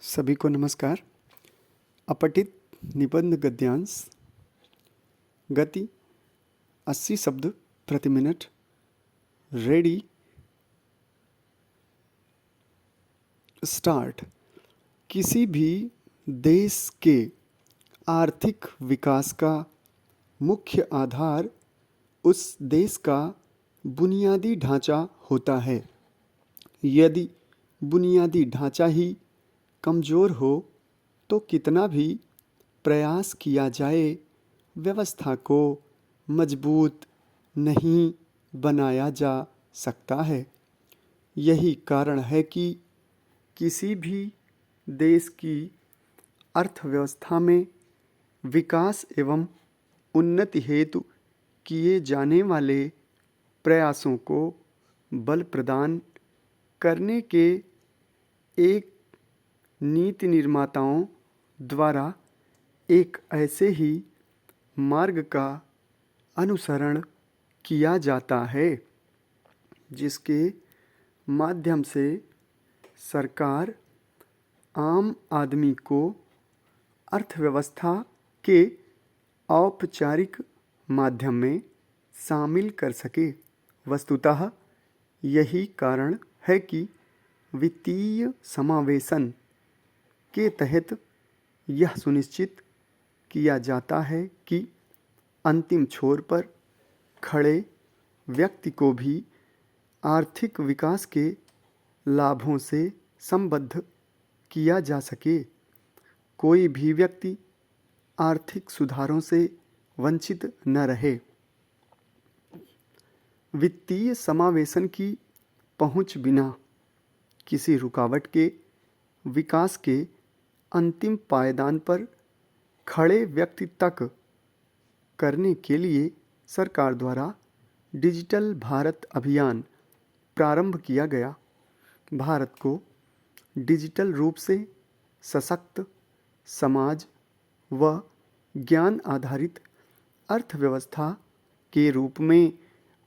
सभी को नमस्कार। अपठित निबंध गद्यांश। गति 80 शब्द प्रति मिनट। Ready start. किसी भी देश के आर्थिक विकास का मुख्य आधार उस देश का बुनियादी ढांचा होता है। यदि बुनियादी ढांचा ही कमज़ोर हो तो कितना भी प्रयास किया जाए व्यवस्था को मजबूत नहीं बनाया जा सकता है। यही कारण है कि किसी भी देश की अर्थव्यवस्था में विकास एवं उन्नति हेतु किए जाने वाले प्रयासों को बल प्रदान करने के एक नीति निर्माताओं द्वारा एक ऐसे ही मार्ग का अनुसरण किया जाता है जिसके माध्यम से सरकार आम आदमी को अर्थव्यवस्था के औपचारिक माध्यम में शामिल कर सके। वस्तुतः यही कारण है कि वित्तीय समावेशन के तहत यह सुनिश्चित किया जाता है कि अंतिम छोर पर खड़े व्यक्ति को भी आर्थिक विकास के लाभों से संबद्ध किया जा सके। कोई भी व्यक्ति आर्थिक सुधारों से वंचित न रहे। वित्तीय समावेशन की पहुंच बिना किसी रुकावट के विकास के अंतिम पायदान पर खड़े व्यक्ति तक करने के लिए सरकार द्वारा डिजिटल भारत अभियान प्रारंभ किया गया। भारत को डिजिटल रूप से सशक्त समाज व ज्ञान आधारित अर्थव्यवस्था के रूप में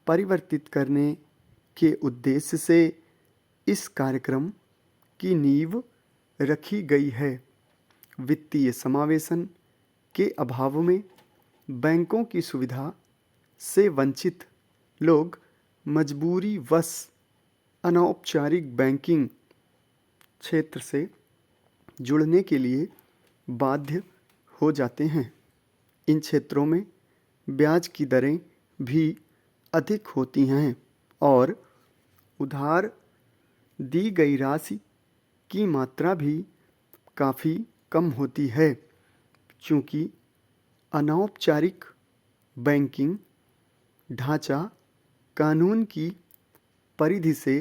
परिवर्तित करने के उद्देश्य से इस कार्यक्रम की नींव रखी गई है। वित्तीय समावेशन के अभाव में बैंकों की सुविधा से वंचित लोग मजबूरीवश अनौपचारिक बैंकिंग क्षेत्र से जुड़ने के लिए बाध्य हो जाते हैं। इन क्षेत्रों में ब्याज की दरें भी अधिक होती हैं और उधार दी गई राशि की मात्रा भी काफ़ी कम होती है। चूँकि अनौपचारिक बैंकिंग ढांचा कानून की परिधि से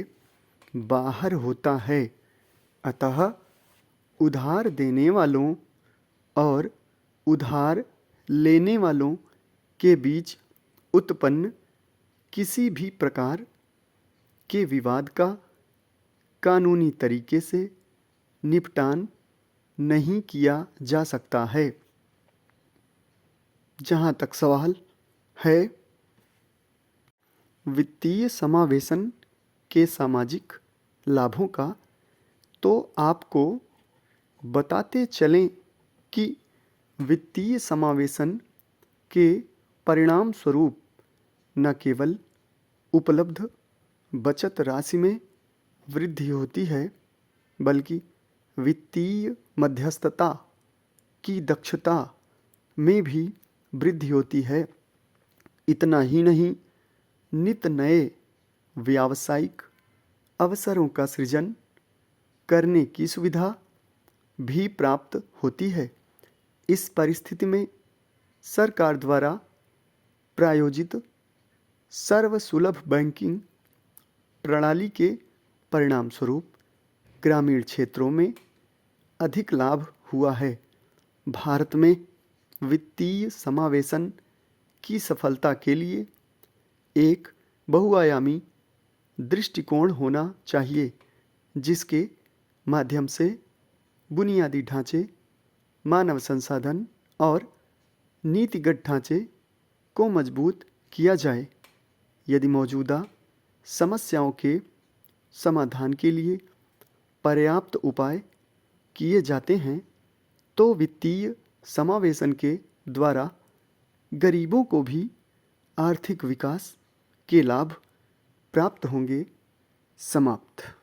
बाहर होता है, अतः उधार देने वालों और उधार लेने वालों के बीच उत्पन्न किसी भी प्रकार के विवाद का कानूनी तरीके से निपटान नहीं किया जा सकता है। जहाँ तक सवाल है वित्तीय समावेशन के सामाजिक लाभों का, तो आपको बताते चलें कि वित्तीय समावेशन के परिणाम स्वरूप न केवल उपलब्ध बचत राशि में वृद्धि होती है, बल्कि वित्तीय मध्यस्थता की दक्षता में भी वृद्धि होती है। इतना ही नहीं, नित नए व्यावसायिक अवसरों का सृजन करने की सुविधा भी प्राप्त होती है। इस परिस्थिति में सरकार द्वारा प्रायोजित सर्वसुलभ बैंकिंग प्रणाली के परिणाम स्वरूप ग्रामीण क्षेत्रों में अधिक लाभ हुआ है। भारत में वित्तीय समावेशन की सफलता के लिए एक बहुआयामी दृष्टिकोण होना चाहिए, जिसके माध्यम से बुनियादी ढांचे, मानव संसाधन और नीतिगत ढांचे को मजबूत किया जाए। यदि मौजूदा समस्याओं के समाधान के लिए पर्याप्त उपाय किए जाते हैं तो वित्तीय समावेशन के द्वारा गरीबों को भी आर्थिक विकास के लाभ प्राप्त होंगे। समाप्त।